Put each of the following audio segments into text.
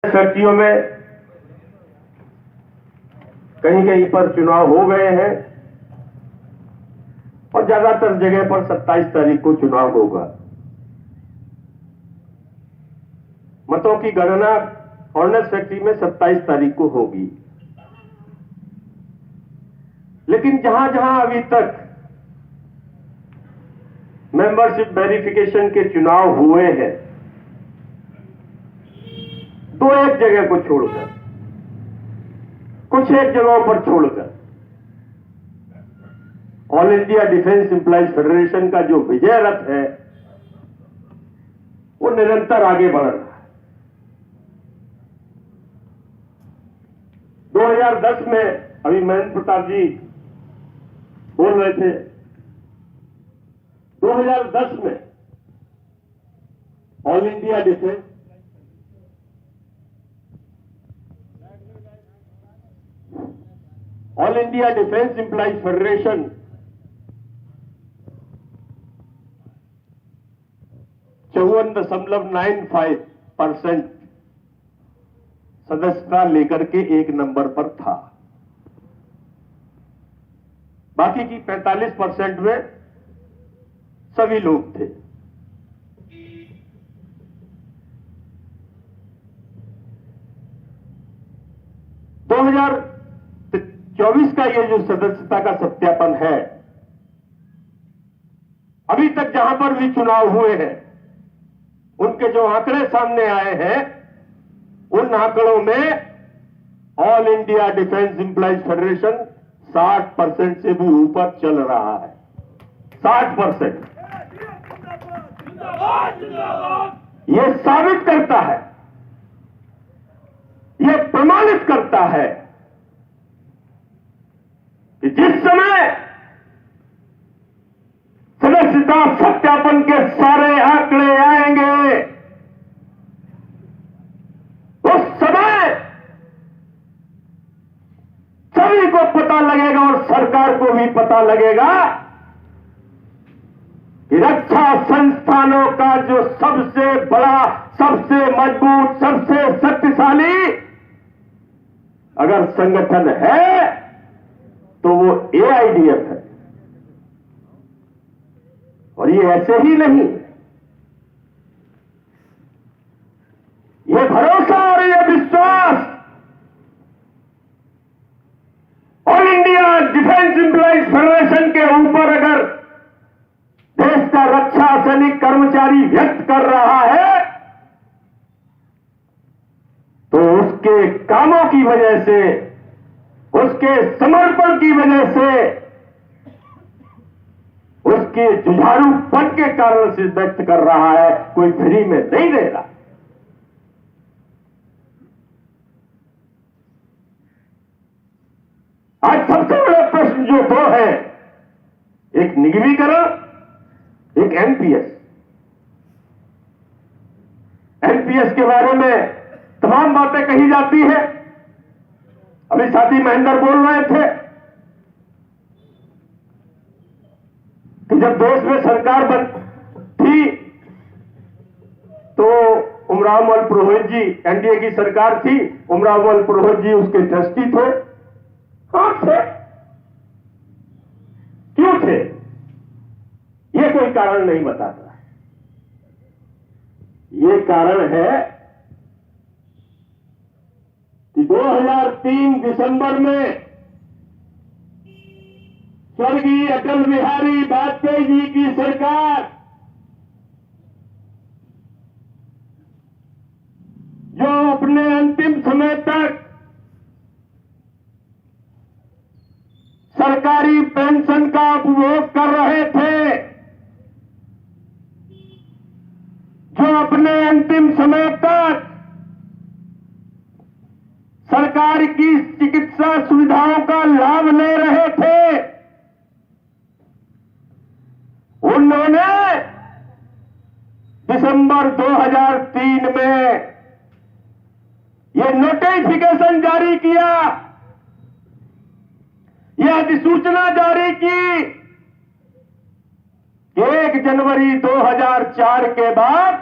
फैक्ट्रियों में कहीं कहीं पर चुनाव हो गए हैं और ज्यादातर जगह पर 27 तारीख को चुनाव होगा। मतों की गणना ऑर्डिनेंस फैक्ट्री में 27 तारीख को होगी। लेकिन जहां जहां अभी तक मेंबरशिप वेरिफिकेशन के चुनाव हुए हैं, दो एक जगह को छोड़कर, कुछ एक जगहों पर छोड़कर, all India defence employees federation का जो विजय रथ है वो निरंतर आगे बढ़ रहा है। 2010 में अभी महेंद्र प्रताप जी बोल रहे थे, 2010 में all India defence employees federation .95% सदस्यता लेकर के एक नंबर पर था। बाकी की 45% में सभी लोग थे। दो 2024 का ये जो सदस्यता का सत्यापन है, अभी तक जहां पर भी चुनाव हुए हैं उनके जो आंकड़े सामने आए हैं, उन आंकड़ों में all India defence employees federation 60% से भी ऊपर चल रहा है। 60%। यह साबित करता है, यह प्रमाणित करता है कि जिस समय सदस्यता सत्यापन के सारे आंकड़े आएंगे, उस समय सभी को पता लगेगा और सरकार को भी पता लगेगा कि रक्षा संस्थानों का जो सबसे बड़ा, सबसे मजबूत, सबसे शक्तिशाली अगर संगठन है तो वो एआईडीएफ है। और ये ऐसे ही नहीं, ये भरोसा और ये विश्वास all India defence employees federation के ऊपर अगर देश का रक्षा सैनिक कर्मचारी व्यक्त कर रहा है तो उसके कामों की वजह से, उसके समर्पण की वजह से, उसके जुझारूपन के कारण से व्यक्त कर रहा है, कोई फ्री में नहीं दे रहा। आज सबसे बड़ा प्रश्न जो दो है, एक निगमीकरण, एक एनपीएस। एनपीएस के बारे में तमाम बातें कही जाती है। अभी साथी महेंद्र बोल रहे थे कि जब देश में सरकार थी तो उमराव मल पुरोहित जी, एनडीए की सरकार थी, उमराव मल पुरोहित जी उसके ट्रस्टी थे। हाँ थे। क्यों थे? ये कोई कारण नहीं बताता। ये कारण है कि 2003 दिसंबर में स्वर्गीय अटल बिहारी वाजपेयी जी की सरकार जो अपने अंतिम समय तक सरकारी पेंशन का उपभोग कर रहे थे, जो अपने अंतिम समय तक सरकार की चिकित्सा सुविधाओं का लाभ ले रहे थे, उन्होंने दिसंबर 2003 में यह नोटिफिकेशन जारी किया, यह अधिसूचना जारी की कि 1 जनवरी 2004 के बाद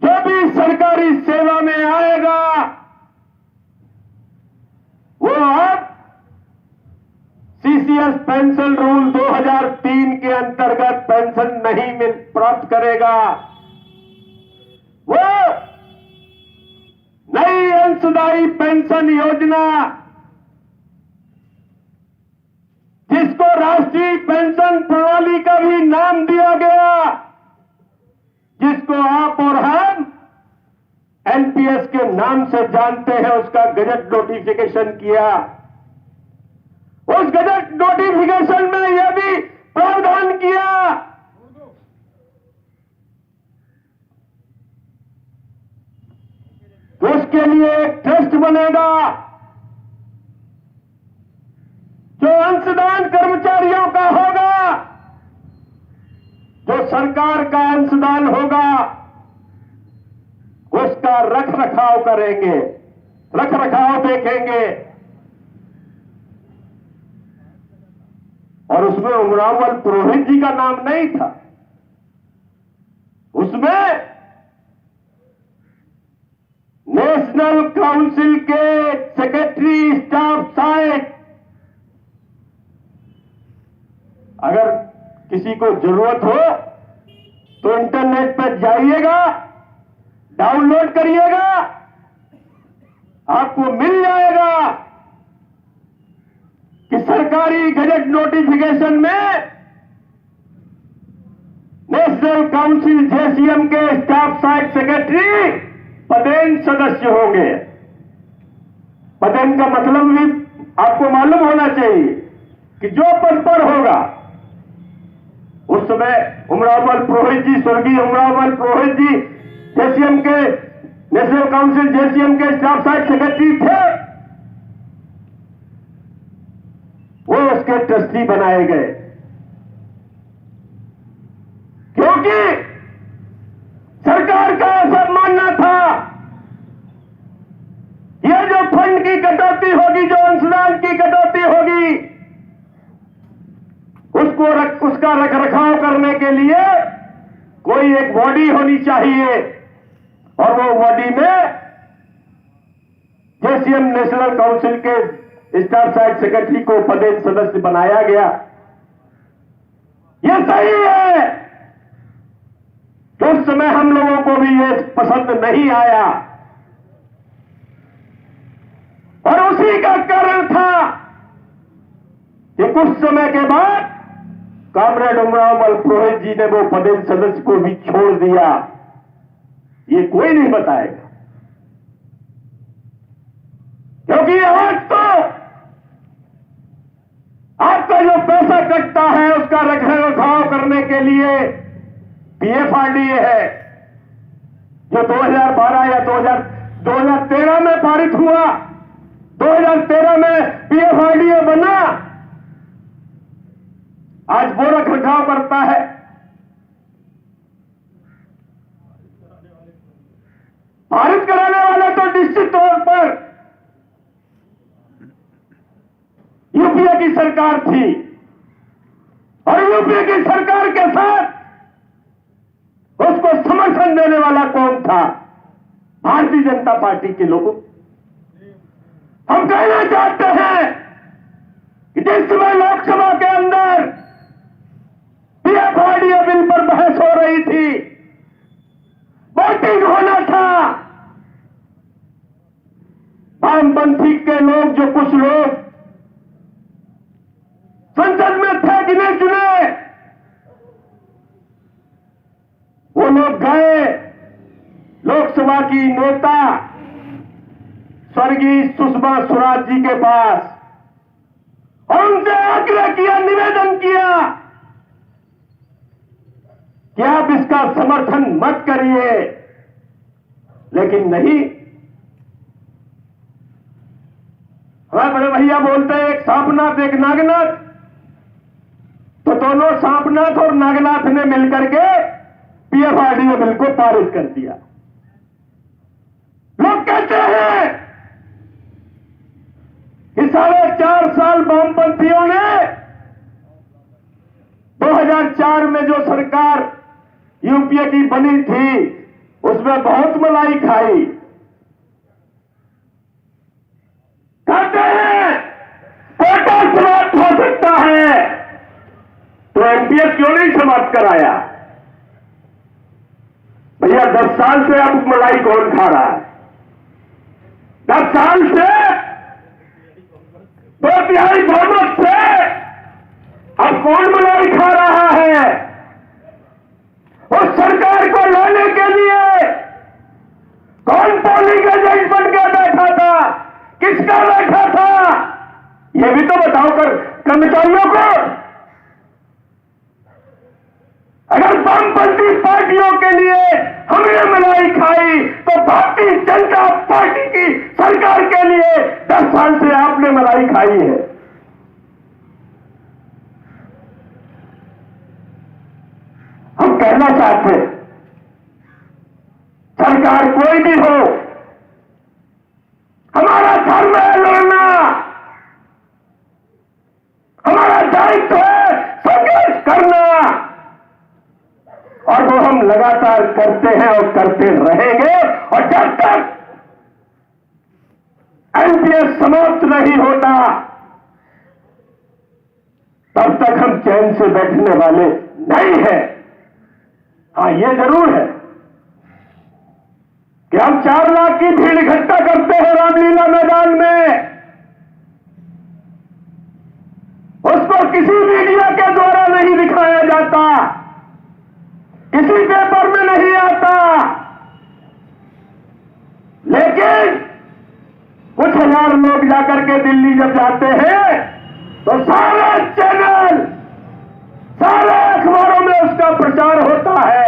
जो भी सरकारी सेवा में वो अब सीसीएस पेंशन रूल 2003 के अंतर्गत पेंशन नहीं मिल प्राप्त करेगा। वो नई अंशदायी पेंशन योजना, जिसको राष्ट्रीय पेंशन प्रणाली का भी नाम दिया गया, जिसको आप और हम एनपीएस के नाम से जानते हैं, उसका गजट नोटिफिकेशन किया। उस गजट नोटिफिकेशन में यह भी प्रावधान किया कि उसके लिए एक ट्रस्ट बनेगा जो अंशदान कर्मचारियों का होगा, जो सरकार का अंशदान होगा, उसका रख रखाव करेंगे, रख रखाव देखेंगे। और उसमें उमरावल पुरोहित जी का नाम नहीं था, उसमें नेशनल काउंसिल के सेक्रेटरी स्टाफ साइड, अगर किसी को जरूरत हो तो इंटरनेट पर जाइएगा, डाउनलोड करिएगा, आपको मिल जाएगा कि सरकारी गजट नोटिफिकेशन में नेशनल काउंसिल जेसीएम के स्टाफ साइड सेक्रेटरी पदेन सदस्य होंगे। पदेन का मतलब भी आपको मालूम होना चाहिए कि जो पद पर होगा, उस समय उमरावल पुरोहित जी, स्वर्गीय उमरावल पुरोहित जी जेसीएम के, नेशनल काउंसिल जेसीएम के स्टाफ साइड सेक्रेटरी थे, वो उसके ट्रस्टी बनाए गए। क्योंकि सरकार का ऐसा मानना था, यह जो फंड की कटौती होगी, जो अंशदान की कटौती होगी, उसका रख रखाव करने के लिए कोई एक बॉडी होनी चाहिए, और वो बॉडी में जेसीएम नेशनल काउंसिल के स्टाफ साइड सेक्रेटरी को पदेन सदस्य बनाया गया। यह सही है कि उस समय हम लोगों को भी यह पसंद नहीं आया, और उसी का कारण था कि कुछ समय के बाद कॉमरेड उमरावल पुरोहित जी ने वो पदेन सदस्य को भी छोड़ दिया। ये कोई नहीं बताएगा, क्योंकि आज तो आपका जो पैसा कटता है उसका रख रखाव करने के लिए पीएफआरडीए है, जो 2012 या 2013 में पारित हुआ। 2013 में पीएफआरडीए बना, आज वो रख रखाव करता है। पारित कराने वाले तो निश्चित तौर पर यूपीए की सरकार थी, और यूपीए की सरकार के साथ उसको समर्थन देने वाला कौन था? भारतीय जनता पार्टी के लोग। हम कहना चाहते हैं कि जिस समय लोकसभा के अंदर पीएफआरडीए बिल पर बहस हो रही थी, वोटिंग होना था, वामपंथी के लोग, जो कुछ लोग संसद में थे गिने चुने, वो लोग गए लोकसभा की नेता स्वर्गीय सुषमा स्वराज जी के पास और उनसे आग्रह किया, निवेदन किया कि आप इसका समर्थन मत करिए। लेकिन नहीं, हमारे बड़े भैया बोलते हैं एक सांपनाथ एक नागनाथ, तो दोनों सांपनाथ और नागनाथ ने मिलकर के पीएफआरडीए बिल को पारित कर दिया। लोग कहते हैं कि 4.5 साल वामपंथियों ने 2004 में जो सरकार यूपीए की बनी थी, उसमें बहुत मलाई खाई। कहते हैं एनपीएस क्यों नहीं समाप्त कराया? भैया 10 साल से अब मलाई कौन खा रहा है? 10 साल से 2/3 बहुमत से अब कौन मलाई खा रहा है? उस सरकार को लाने के लिए कौन पोलिंग एजेंट बन के बैठा था? किसका बैठा था? यह भी तो बताओ कर कर्मचारियों को। अगर वामपंथी पार्टियों के लिए हमने मलाई खाई तो भारतीय जनता पार्टी की सरकार के लिए 10 साल से आपने मलाई खाई है। हम कहना चाहते हैं, सरकार कोई भी हो, हमारा धर्म है लड़ना, हमारा दायित्व है संघर्ष करना, और वो हम लगातार करते हैं और करते रहेंगे। और जब तक एनपीएस समाप्त नहीं होता तब तक हम चैन से बैठने वाले नहीं हैं। हां, ये जरूर है कि हम 4 लाख की भीड़ इकट्ठा करते हैं रामलीला मैदान में, उसको किसी मीडिया के द्वारा नहीं दिखाया जाता, किसी पेपर में नहीं आता, लेकिन कुछ हजार लोग जाकर के दिल्ली जब जाते हैं तो सारे चैनल, सारे अखबारों में उसका प्रचार होता है।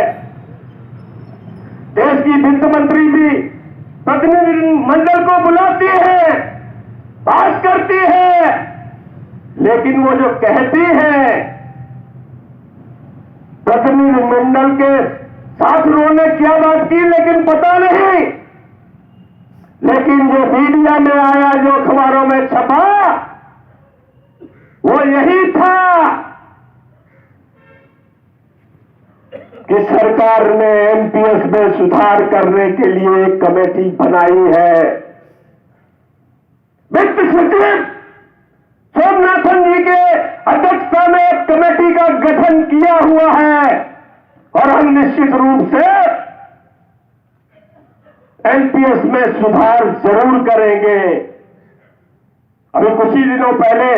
देश की वित्त मंत्री भी प्रतिनिधि मंडल को बुलाती है, बात करती है, लेकिन वो जो कहती है प्रतिनिधि मंडल के साथ उन्होंने क्या बात की लेकिन पता नहीं, लेकिन जो मीडिया में आया, जो अखबारों में छपा, वो यही था कि सरकार ने एनपीएस में सुधार करने के लिए एक कमेटी बनाई है। वित्त सचिव सोमनाथन जी के अध्यक्षता में एक कमेटी का गठन किया हुआ है और हम निश्चित रूप से एनपीएस में सुधार जरूर करेंगे। अभी कुछ ही दिनों पहले,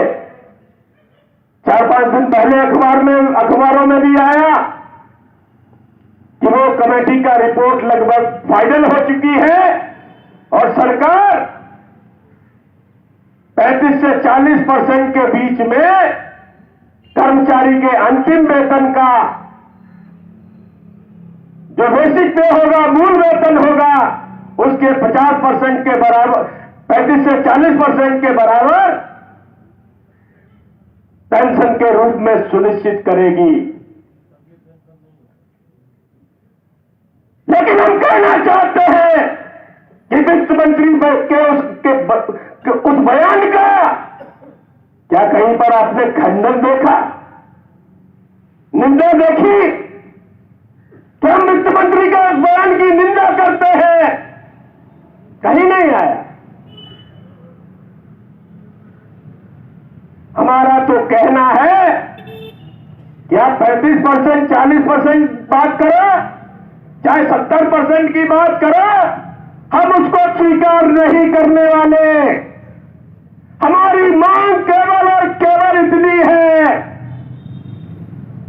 4-5 दिन पहले अखबारों में भी आया कि वो कमेटी का रिपोर्ट लगभग फाइनल हो चुकी है और सरकार 35 से 40% के बीच में कर्मचारी के अंतिम वेतन का, जो बेसिक पे होगा, मूल वेतन होगा, उसके 50% के बराबर, 35 से 40% के बराबर पेंशन के रूप में सुनिश्चित करेगी। लेकिन हम कहना चाहते हैं कि वित्त मंत्री के उस बयान का क्या कहीं पर आपने खंडन देखा, निंदा देखी? क्या हम वित्त मंत्री के उस बयान की निंदा करते हैं? कहीं नहीं आया। हमारा तो कहना है कि आप 35%, 40% बात करो, चाहे 70% की बात करो, हम उसको स्वीकार नहीं करने वाले। हमारी मांग केवल और केवल इतनी है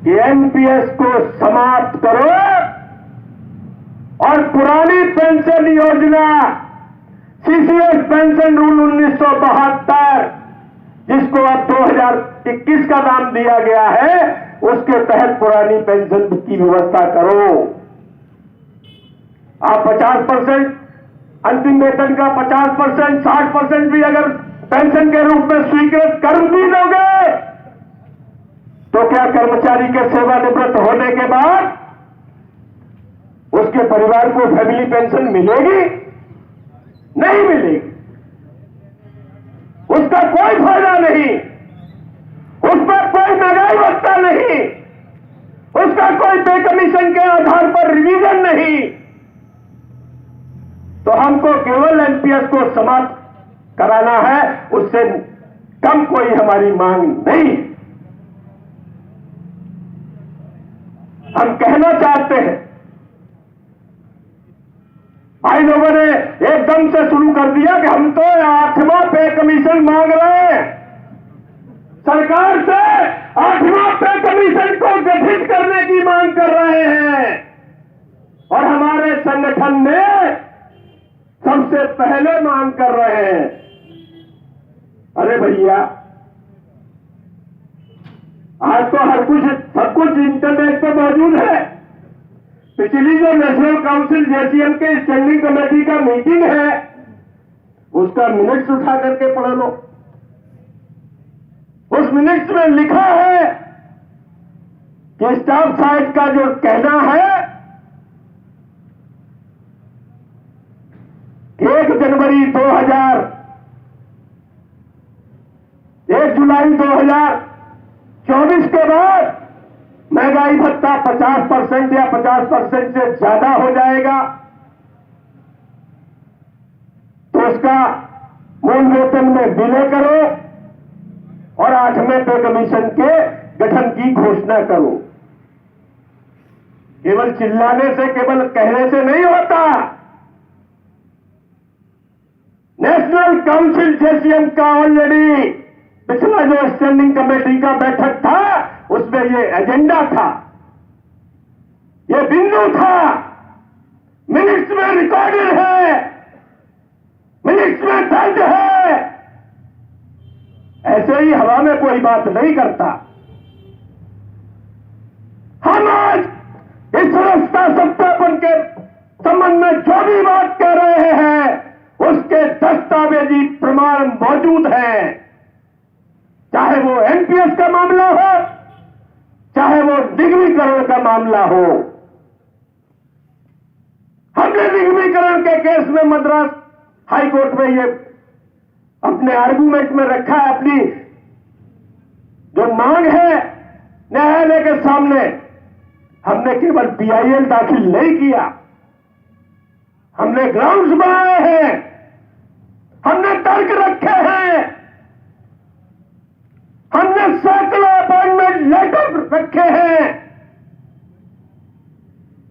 कि एनपीएस को समाप्त करो और पुरानी पेंशन योजना, सीसीएस पेंशन रूल 1972, जिसको अब 2021 का नाम दिया गया है, उसके तहत पुरानी पेंशन की व्यवस्था करो। आप 50% अंतिम वेतन का 50%, 60% भी अगर पेंशन के रूप में स्वीकृत कर भी दोगे तो क्या कर्मचारी के सेवानिवृत्त होने के बाद उसके परिवार को फैमिली पेंशन मिलेगी? नहीं मिलेगी। उसका कोई फायदा नहीं, उस पर कोई महंगाई भत्ता नहीं, उसका कोई पे कमीशन के आधार पर रिवीजन नहीं। तो हमको केवल एनपीएस को समाप्त कराना है, उससे कम कोई हमारी मांग नहीं। हम कहना चाहते हैं, भाई लोगों ने एकदम से शुरू कर दिया कि हम तो 8वां पे कमीशन मांग रहे हैं सरकार से, 8वां पे कमीशन को गठित करने की मांग कर रहे हैं। और हमारे संगठन में सबसे पहले मांग कर रहे हैं। अरे भैया, आज तो हर कुछ सब कुछ इंटरनेट पर मौजूद है। पिछली जो नेशनल काउंसिल जेसीएम के स्टैंडिंग कमेटी का मीटिंग है, उसका मिनट्स उठा करके पढ़ लो। उस मिनट्स में लिखा है कि स्टाफ साइड का जो कहना है 1 जुलाई 2024 के बाद महंगाई भत्ता 50% या 50% से ज्यादा हो जाएगा तो उसका मूल वेतन में विलय करो और 8वें पे कमीशन के गठन की घोषणा करो। केवल चिल्लाने से, केवल कहने से नहीं होता। नेशनल काउंसिल जेसीएम का ऑलरेडी पिछला जो स्टैंडिंग कमेटी का बैठक था उसमें ये एजेंडा था, ये बिंदु था, मिनट्स में रिकॉर्डेड है, मिनट्स में दर्ज है। ऐसे ही हवा में कोई बात नहीं करता। हम आज इस रास्ता सत्यापन के संबंध में जो भी बात कह रहे हैं उसके दस्तावेजी प्रमाण मौजूद हैं। चाहे वो एनपीएस का मामला हो, चाहे वो निगमीकरण का मामला हो। हमने निगमीकरण के केस में मद्रास हाई कोर्ट में ये अपने आर्गुमेंट में रखा है। अपनी जो मांग है न्यायालय के सामने, हमने केवल पीआईएल दाखिल नहीं किया, हमने ग्राउंड्स बनाए हैं, हमने तर्क रखे हैं, हमने सैकड़ों अपॉइंटमेंट लेटर रखे हैं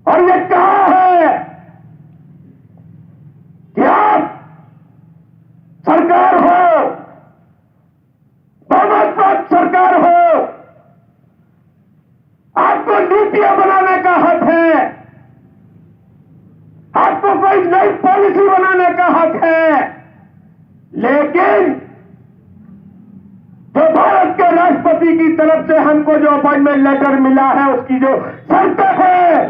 और ये कहा है कि आप सरकार हो, बहुमत प्राप्त सरकार हो, आपको नीतियां बनाने का हक है, आपको कोई नई पॉलिसी बनाने का हक है। लेकिन जो भारत के राष्ट्रपति की तरफ से हमको जो अपॉइंटमेंट लेटर मिला है उसकी जो शर्तें है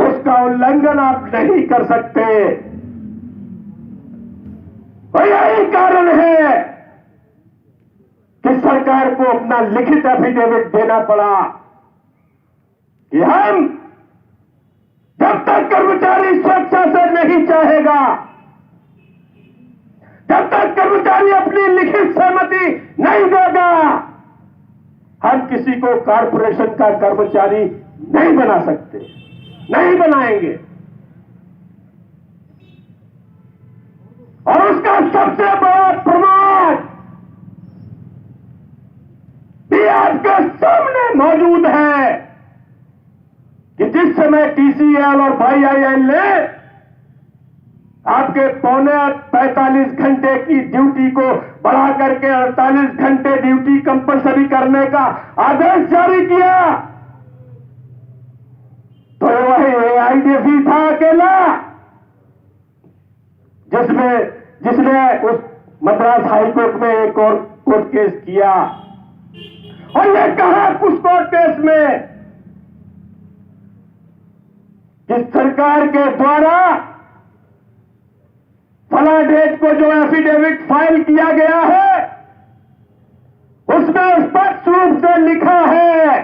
उसका उल्लंघन आप नहीं कर सकते। और यही कारण है कि सरकार को अपना लिखित एफिडेविट देना पड़ा कि हम जब तक कर्मचारी स्वेच्छा से नहीं चाहेगा, जब तक कर्मचारी अपनी लिखित सहमति नहीं देगा, हम किसी को कॉर्पोरेशन का कर्मचारी नहीं बना सकते, नहीं बनाएंगे। और उसका सबसे बड़ा प्रमाण भी आपके सामने मौजूद है कि जिस समय टीसीएल और बीआईएल ने आपके पौने 45 घंटे की ड्यूटी को बढ़ा करके 48 घंटे ड्यूटी कंपलसरी करने का आदेश जारी किया तो वही एआईडीसी था अकेला जिसने उस मद्रास हाईकोर्ट में एक और कोर्ट केस किया और ये कहा कुछ कोर्ट केस में कि सरकार के द्वारा फला डेट को जो एफिडेविट फाइल किया गया है उसमें स्पष्ट रूप से लिखा है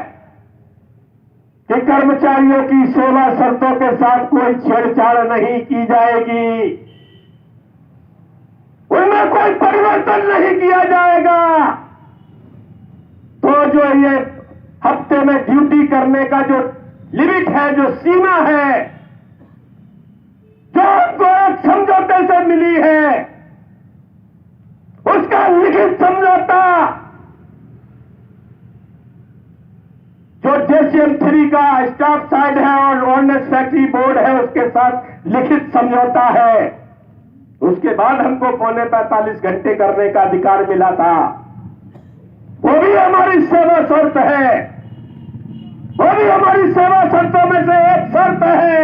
कि कर्मचारियों की सेवा शर्तों के साथ कोई छेड़छाड़ नहीं की जाएगी, उनमें कोई परिवर्तन नहीं किया जाएगा। तो जो ये हफ्ते में ड्यूटी करने का जो लिमिट है, जो सीमा है, जो हमको एक समझौते से मिली है, उसका लिखित समझौता जो जेसीएम ग्रोसरी का स्टाफ साइड है और ऑर्डिनेंस फैक्ट्री बोर्ड है, उसके साथ लिखित समझौता है। उसके बाद हमको 45 घंटे करने का अधिकार मिला था। वो भी हमारी सेवा शर्त है, वो भी हमारी सेवा शर्तों में से एक शर्त है।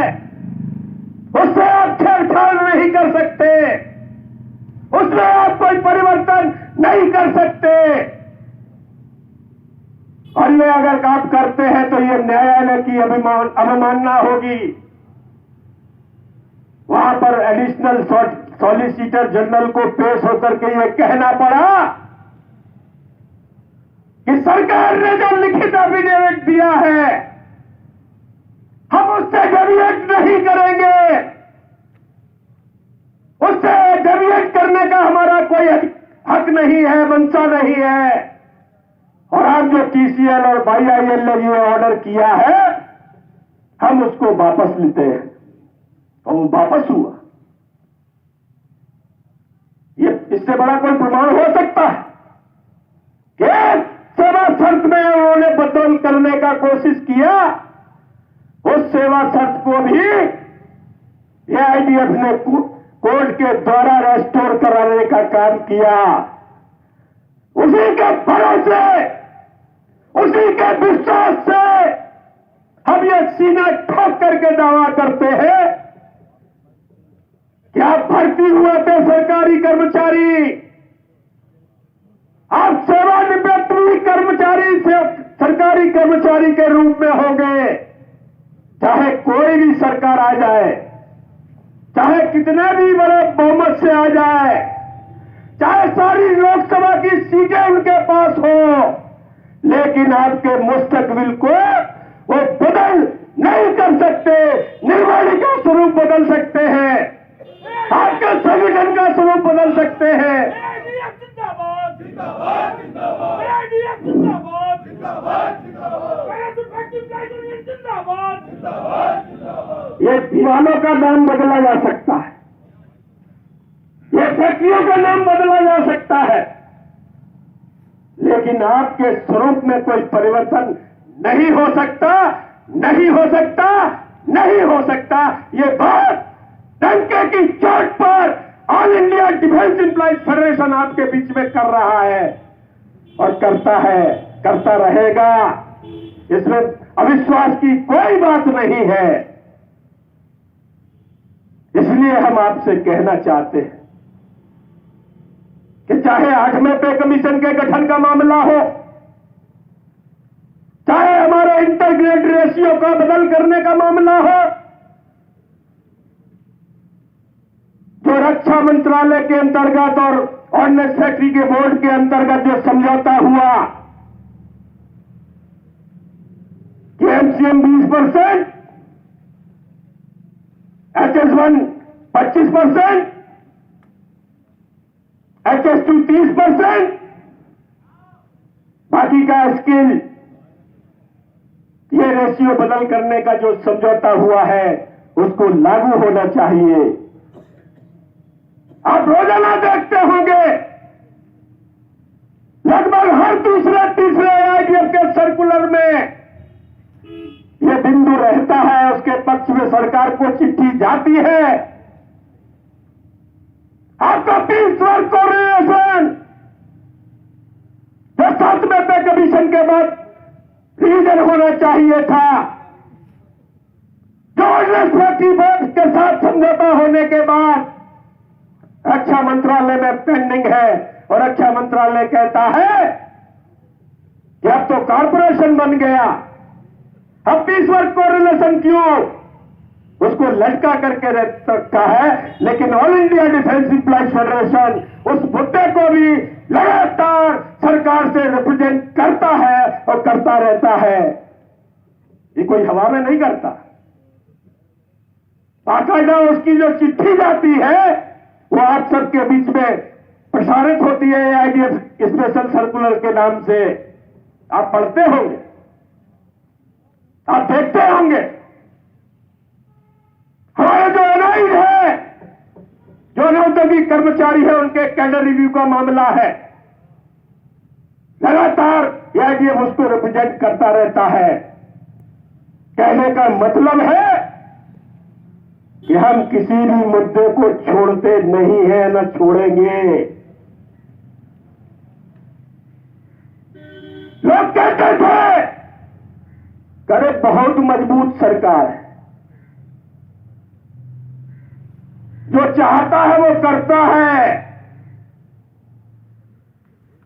उससे आप छेड़छाड़ नहीं कर सकते, उसमें आप कोई परिवर्तन नहीं कर सकते। और ये अगर आप करते हैं तो ये न्यायालय की अवमानना होगी। वहां पर एडिशनल सॉलिसिटर जनरल को पेश होकर के ये कहना पड़ा कि सरकार ने जो लिखित एफिडेविट दिया है हम उससे डेविएट नहीं करेंगे, उससे डेविएट करने का हमारा कोई हक नहीं है, मंशा नहीं है। और आप जो टीसीएल और BIL ने ये ऑर्डर किया है हम उसको वापस लेते हैं, और वो वापस हुआ। ये इससे बड़ा कोई प्रमाण हो सकता है कि सेवा शर्त में उन्होंने बदल करने का कोशिश किया, उस सेवा शर्त को भी AIDF ने कोर्ट के द्वारा रेस्टोर कराने का काम किया। उसी के भरोसे, उसी के विश्वास से हम ये सीना ठोक करके दावा करते हैं कि आप भर्ती हुए थे सरकारी कर्मचारी, आप सेवानिवृत्त भी कर्मचारी से सरकारी कर्मचारी के रूप में होंगे। चाहे कोई भी सरकार आ जाए, चाहे कितने भी बड़े बहुमत से आ जाए, चाहे सारी लोकसभा की सीटें उनके पास हो, लेकिन आपके मुस्तकबिल को वो बदल नहीं कर सकते। निर्वाणी का स्वरूप बदल सकते हैं, आपके संगठन का स्वरूप बदल सकते हैं। ये दीवानों का नाम बदला जा सकता है, ये फैक्ट्रियों का नाम बदला जा सकता है, लेकिन आपके स्वरूप में कोई परिवर्तन नहीं हो सकता, नहीं हो सकता, नहीं हो सकता। ये बात डंके की चोट पर all India defence employees federation आपके बीच में कर रहा है और करता है, करता रहेगा। इसमें अविश्वास की कोई बात नहीं है। इसलिए हम आपसे कहना चाहते हैं कि चाहे 8वें पे कमीशन के गठन का मामला हो, चाहे हमारे इंटरग्रेड रेशियो का बदल करने का मामला हो, जो रक्षा मंत्रालय के अंतर्गत और ऑर्डिनेंस फैक्ट्री के बोर्ड के अंतर्गत जो समझौता हुआ कि MCM 20%, HS1 25%, HS2 30%, बाकी का स्किल, ये रेशियो बदल करने का जो समझौता हुआ है उसको लागू होना चाहिए। आप रोजाना देखते होंगे लगभग हर दूसरे तीसरे AIDF के सर्कुलर में ये बिंदु रहता है, उसके पक्ष में सरकार को चिट्ठी जाती है। आपका पीस वर्क कोऑर्डिनेशन जो 7वें पे कमीशन के बाद रीजन होना चाहिए था, जो ऑर्डिनेंस फैक्ट्री बोर्ड के साथ समझौता होने के बाद रक्षा मंत्रालय में पेंडिंग है, और रक्षा मंत्रालय कहता है कि अब तो कॉर्पोरेशन बन गया, अब पीस वर्क कोऑर्डिनेशन क्यों, उसको लटका करके रखा है। लेकिन all India defence employees federation उस मुद्दे को भी लगातार सरकार से रिप्रेजेंट करता है और करता रहता है। ये कोई हवा में नहीं करता, बाकायदा उसकी जो चिट्ठी जाती है वो आप सबके बीच में प्रसारित होती है AIDF स्पेशल सर्कुलर के नाम से। आप पढ़ते होंगे, आप देखते होंगे। हमारे जो NI है, जो अनौद्योगिक कर्मचारी है, उनके कैडर रिव्यू का मामला है, लगातार AIDF उसको रिप्रेजेंट करता रहता है। कहने का मतलब है कि हम किसी भी मुद्दे को छोड़ते नहीं हैं, न छोड़ेंगे। लोग कहते थे करे बहुत मजबूत सरकार है, जो चाहता है वो करता है,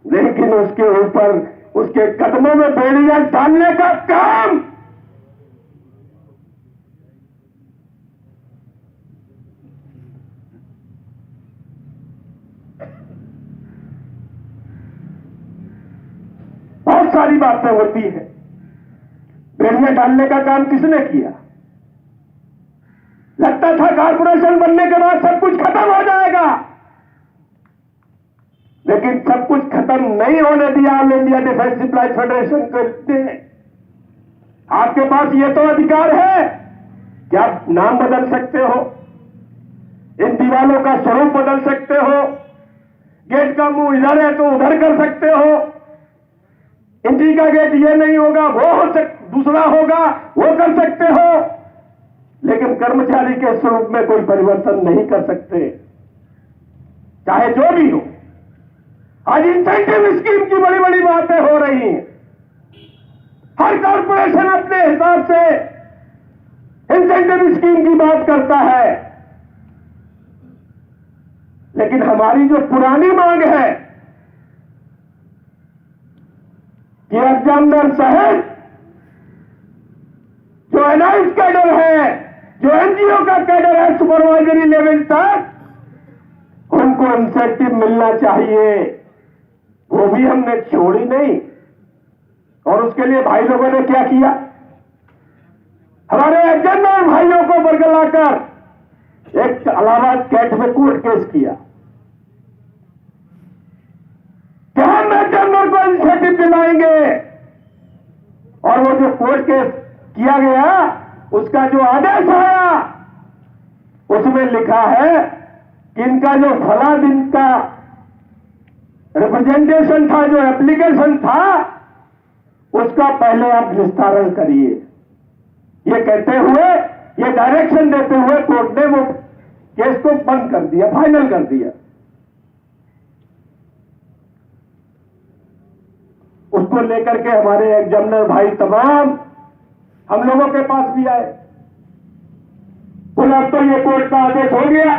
लेकिन उसके ऊपर उसके कदमों में बेड़ियां डालने का काम बहुत सारी बातें होती है। बेड़ियां डालने का काम किसने किया? लगता था कारपोरेशन बनने के बाद सब कुछ खत्म हो जाएगा, लेकिन सब कुछ खत्म नहीं होने दिया all India defence employees federation करते। आपके पास ये तो अधिकार है कि आप नाम बदल सकते हो, इन दीवालों का स्वरूप बदल सकते हो, गेट का मुंह इधर है तो उधर कर सकते हो, एंट्री का गेट ये नहीं होगा वो दूसरा होगा, वो कर सकते हो, लेकिन कर्मचारी के स्वरूप में कोई परिवर्तन नहीं कर सकते, चाहे जो भी हो। आज इंसेंटिव स्कीम की बड़ी बड़ी बातें हो रही हैं। हर कॉर्पोरेशन अपने हिसाब से इंसेंटिव स्कीम की बात करता है, लेकिन हमारी जो पुरानी मांग है कि एग्जामिनर साहब जो एनआईएस कैडर है, जो एनजीओ का कैडर है सुपरवाइजरी लेवल तक, उनको इंसेंटिव मिलना चाहिए, वो भी हमने छोड़ी नहीं। और उसके लिए भाई लोगों ने क्या किया? हमारे एग्जामिनर भाइयों को बरगलाकर एक इलाहाबाद कैट में कोर्ट केस किया कि हम एग्जामिनर को इंसेंटिव दिलाएंगे, और वो जो कोर्ट केस किया गया उसका जो आदेश आया उसमें लिखा है कि इनका जो फला दिन का रिप्रेजेंटेशन था, जो एप्लीकेशन था, उसका पहले आप निस्तारण करिए। ये कहते हुए, ये डायरेक्शन देते हुए कोर्ट ने वो केस को बंद कर दिया, फाइनल कर दिया। उसको लेकर के हमारे एग्जामिनर भाई तमाम हम लोगों के पास भी आए, बोला अब तो ये कोर्ट का आदेश हो गया,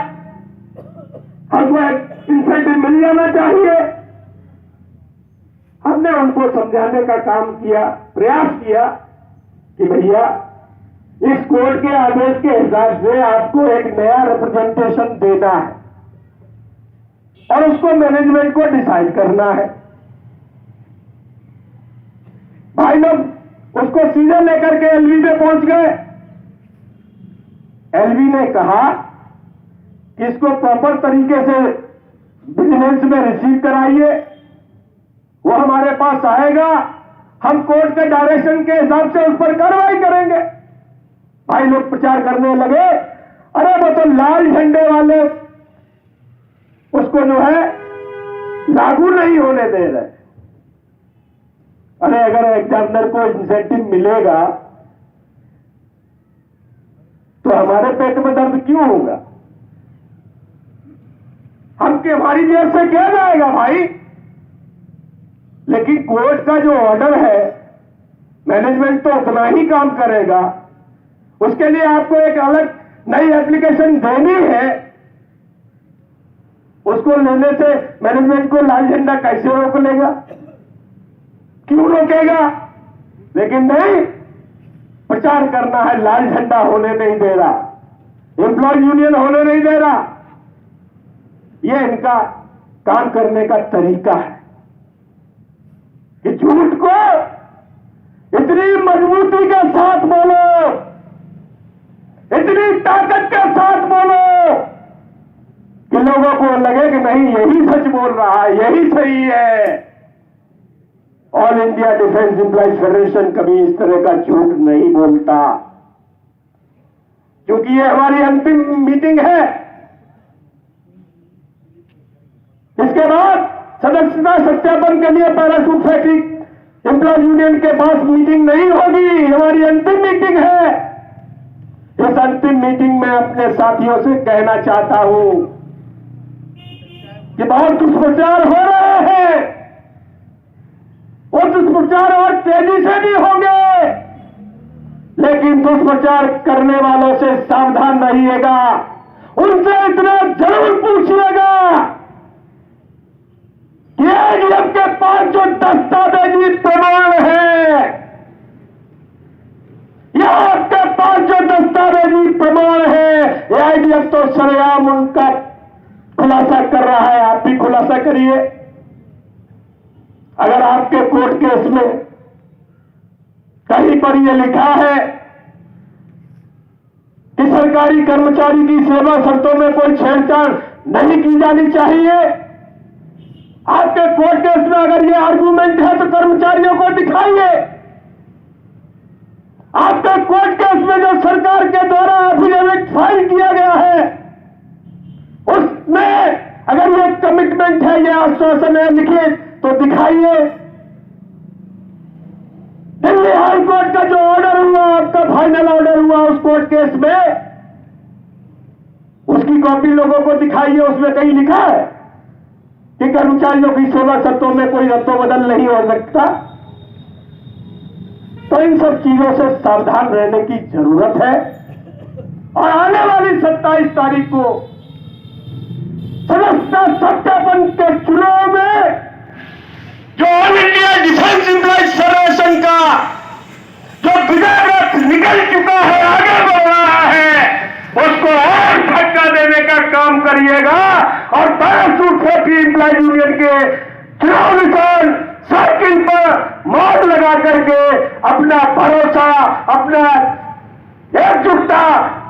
हमको इंसेंटिव मिल जाना चाहिए। हमने उनको समझाने का काम किया, प्रयास किया कि भैया इस कोर्ट के आदेश के हिसाब से आपको एक नया रिप्रेजेंटेशन देना है और उसको मैनेजमेंट को डिसाइड करना है। भाई लोग उसको सीधे लेकर के एलवी में पहुंच गए। एलवी ने कहा कि इसको प्रॉपर तरीके से विजिलेंस में रिसीव कराइए, वो हमारे पास आएगा, हम कोर्ट के डायरेक्शन के हिसाब से उस पर कार्रवाई करेंगे। भाई लोग प्रचार करने लगे, अरे वो तो लाल झंडे वाले उसको जो है लागू नहीं होने दे रहे। अरे अगर एग्जामिनर को इंसेंटिव मिलेगा तो हमारे पेट में दर्द क्यों होगा? हमके हमारी जेब से क्या जाएगा भाई? लेकिन कोर्ट का जो ऑर्डर है, मैनेजमेंट तो उतना ही काम करेगा, उसके लिए आपको एक अलग नई एप्लीकेशन देनी है। उसको लेने से मैनेजमेंट को लाल झंडा कैसे रोक लेगा? क्यों रोकेगा? लेकिन नहीं, प्रचार करना है, लाल झंडा होने नहीं दे रहा, एम्प्लॉय यूनियन होने नहीं दे रहा। यह इनका काम करने का तरीका है कि झूठ को इतनी मजबूती के साथ बोलो, इतनी ताकत के साथ बोलो कि लोगों को लगे कि नहीं यही सच बोल रहा है, यही सही है। All India defence employees federation कभी इस तरह का झूठ नहीं बोलता, क्योंकि ये हमारी अंतिम मीटिंग है। इसके बाद सदस्यता सत्यापन के लिए पैराशूट फैक्ट्री एम्प्लॉय यूनियन के पास मीटिंग नहीं होगी, हमारी अंतिम मीटिंग है। इस अंतिम मीटिंग में अपने साथियों से कहना चाहता हूं कि बहुत दुष्प्रचार हो रहे हैं और दुष्प्रचार और तेजी से भी होंगे, लेकिन दुष्प्रचार करने वालों से सावधान रहिएगा। उनसे इतना जरूर पूछिएगा कि एजीएफ के पास जो दस्तावेजी प्रमाण है, या आपके पास जो दस्तावेजी प्रमाण है, एजीएफ तो सरेआम उनका खुलासा कर रहा है, आप भी खुलासा करिए। अगर आपके कोर्ट केस में कहीं पर यह लिखा है कि सरकारी कर्मचारी की सेवा शर्तों में कोई छेड़छाड़ नहीं की जानी चाहिए, आपके कोर्ट केस में अगर यह आर्गूमेंट है तो कर्मचारियों को दिखाइए। आपके कोर्ट केस में जो सरकार के द्वारा एफिडेविट फाइल किया गया है, उसमें अगर ये कमिटमेंट है, ये आश्वासन है लिखित, तो दिखाइए। दिल्ली हाई कोर्ट का जो ऑर्डर हुआ, आपका फाइनल ऑर्डर हुआ उस कोर्ट केस में, उसकी कॉपी लोगों को दिखाइए। उसमें कहीं लिखा है कि कर्मचारियों की सेवा शर्तों में कोई रद्दोबदल नहीं हो सकता। तो इन सब चीजों से सावधान रहने की जरूरत है। और आने वाली 27 तारीख को सदस्यता सत्यापन के चुनाव में जो all India defence employees federation का जो विजय रथ निकल चुका है, आगे बढ़ रहा है, उसको और धक्का देने का काम करिएगा। और पैराशूट सेफ्टी एम्प्लॉय यूनियन के चुनाव निशान साइकिल पर मोहर लगा करके अपना भरोसा, अपना एकजुटता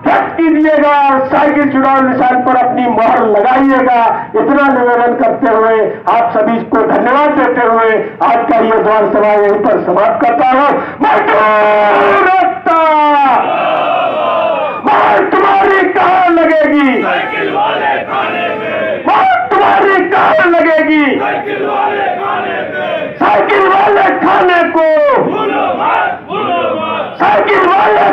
व्यक्त कीजिएगा और साइकिल चुनाव निशान पर अपनी मोहर लगाइएगा। इतना निवेदन करते हुए आप सभी को धन्यवाद देते हुए आज का ये द्वार सभा यहीं पर समाप्त करता हूं। मजदूर एकता, मोहर तुम्हारी कहां लगेगी, साइकिल वाले खाने पे, मोहर तुम्हारी कहां लगेगी, साइकिल वाले खाने पे, साइकिल वाले खाने को, भूलो मत, भूलो मत, साइकिल वाले